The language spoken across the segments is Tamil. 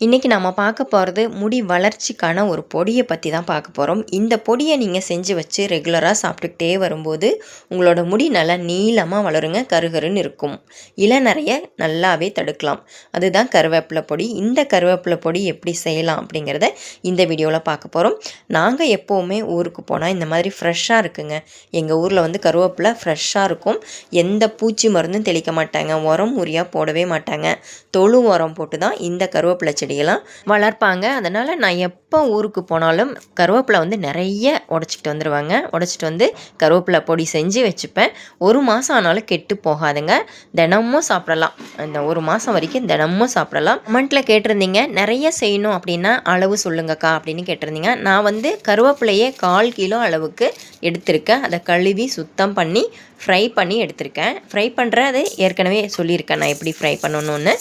இன்றைக்கி நம்ம பார்க்க போகிறது முடி வளர்ச்சிக்கான ஒரு பொடியை பற்றி தான் பார்க்க போகிறோம். இந்த பொடியை நீங்கள் செஞ்சு வச்சு ரெகுலராக சாப்பிட்டுக்கிட்டே வரும்போது உங்களோட முடி நல்லா நீளமாக வளருங்க, கருகருன்னு இருக்கும். இளநரையை நல்லாவே தடுக்கலாம். அதுதான் கருவேப்பிலை பொடி. இந்த கருவேப்பிலை பொடி எப்படி செய்யலாம் அப்படிங்கிறத இந்த வீடியோவில் பார்க்க போகிறோம். நாங்கள் எப்போவுமே ஊருக்கு போனால் இந்த மாதிரி ஃப்ரெஷ்ஷாக இருக்குங்க. எங்கள் ஊரில் வந்து கருவேப்பிலை ஃப்ரெஷ்ஷாக இருக்கும். எந்த பூச்சி மருந்தும் தெளிக்க மாட்டாங்க, உரம் உரியாக போடவே மாட்டாங்க. தொழு உரம் போட்டு தான் இந்த கருவேப்பிலை செடியெல்லாம் வளர்ப்பாங்க. அதனால் நான் எப்போ ஊருக்கு போனாலும் கருவேப்பிலை வந்து நிறைய உடச்சிட்டு வந்துடுவாங்க. உடச்சிட்டு வந்து கருவேப்பிலை பொடி செஞ்சு வச்சுப்பேன். 1 மாதம் ஆனாலும் கெட்டு போகாதுங்க. தினமும் சாப்பிடலாம். இந்த 1 மாதம் வரைக்கும் தினமும் சாப்பிடலாம். கமெண்ட்டில் கேட்டிருந்தீங்க நிறைய செய்யணும் அப்படின்னா அளவு சொல்லுங்கக்கா அப்படின்னு கேட்டிருந்தீங்க. நான் வந்து கருவேப்பிலையே 1/4 கிலோ அளவுக்கு எடுத்திருக்கேன். அதை கழுவி சுத்தம் பண்ணி ஃப்ரை பண்ணி எடுத்திருக்கேன். ஃப்ரை பண்ணுறது ஏற்கனவே சொல்லியிருக்கேன் நான் எப்படி ஃப்ரை பண்ணணுன்னு.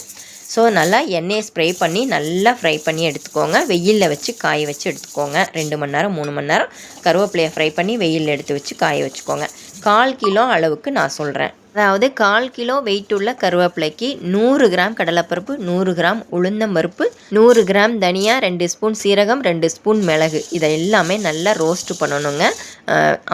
ஸோ நல்லா எண்ணெயை ஸ்ப்ரே பண்ணி நல்லா ஃப்ரை பண்ணி எடுத்துக்கோங்க. வெயிலில் வச்சு காய வச்சு எடுத்துக்கோங்க. 2 மணி நேரம் 3 மணி நேரம் கருவேப்பிலையை ஃப்ரை பண்ணி வெயிலில் எடுத்து வச்சு காய வச்சுக்கோங்க. 1/4 கிலோ அளவுக்கு நான் சொல்கிறேன். அதாவது 1/4 கிலோ வெயிட் உள்ள கருவேப்பிலைக்கு 100 கிராம் கடலைப்பருப்பு, 100 கிராம் உளுந்தம்பருப்பு, 100 கிராம் தனியா, 2 ஸ்பூன் சீரகம், 2 ஸ்பூன் மிளகு, இதை எல்லாமே நல்லா ரோஸ்ட் பண்ணணுங்க.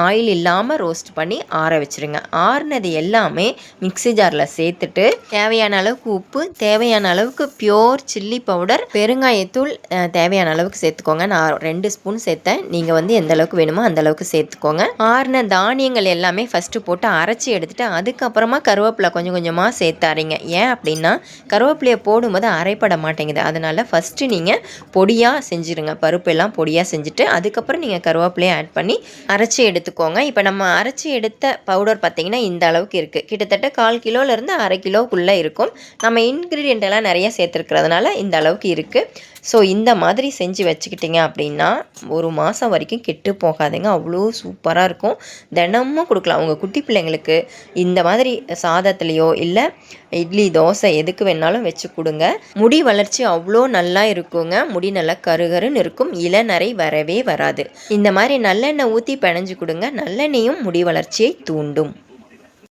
ஆயில் இல்லாமல் ரோஸ்ட் பண்ணி ஆற வச்சுருங்க. ஆறுனது எல்லாமே மிக்ஸி ஜாரில் சேர்த்துட்டு தேவையான அளவுக்கு உப்பு, தேவையான அளவுக்கு பியோர் சில்லி பவுடர், பெருங்காயத்தூள் தேவையான அளவுக்கு சேர்த்துக்கோங்க. நான் 2 ஸ்பூன் சேர்த்தேன். நீங்கள் வந்து எந்த அளவுக்கு வேணுமோ அந்த அளவுக்கு சேர்த்துக்கோங்க. ஆறுன தானியங்கள் எல்லாமே ஃபஸ்ட்டு போட்டு அரைச்சி எடுத்துகிட்டு அதுக்கப்புறமா கருவேப்பிலை கொஞ்சம் கொஞ்சமாக சேர்த்து அரைங்க. ஏன் அப்படின்னா கருவேப்பிலையை போடும்போது அரைப்பட மாட்டேங்குது. அதனால் ஃபஸ்ட்டு நீங்கள் பொடியாக செஞ்சுருங்க. பருப்பு எல்லாம் பொடியாக செஞ்சுட்டு அதுக்கப்புறம் நீங்கள் கருவேப்பிலையை ஆட் பண்ணி அரைச்சி எடுத்துக்கோங்க. இப்போ நம்ம அரைச்சி எடுத்த பவுடர் பார்த்திங்கன்னா இந்த அளவுக்கு இருக்குது. கிட்டத்தட்ட 1/4 கிலோலேருந்து 1/2 கிலோக்குள்ளே இருக்கும். நம்ம இன்க்ரீடியண்ட் எல்லாம் நிறைய சேர்த்துருக்கிறதுனால இந்த அளவுக்கு இருக்குது. ஸோ இந்த மாதிரி செஞ்சு வச்சுக்கிட்டிங்க அப்படின்னா 1 மாதம் வரைக்கும் கெட்டு போகாதுங்க. அவ்வளோ சூப்பராக இருக்கும். தினமும் கொடுக்கலாம். உங்கள் குட்டி பிள்ளைங்களுக்கு இந்த மாதிரி சாதத்துலேயோ இல்லை இட்லி தோசை எதுக்கு வேணாலும் வச்சு கொடுங்க. முடி வளர்ச்சி அவ்வளோ நல்லா இருக்குங்க. முடி நல்லா கருகருன்னு இருக்கும். இளநரை வரவே வராது. இந்த மாதிரி நல்லெண்ணெய் ஊற்றி பிணைஞ்சு கொடுங்க. நல்லெண்ணெயும் முடி வளர்ச்சியை தூண்டும்.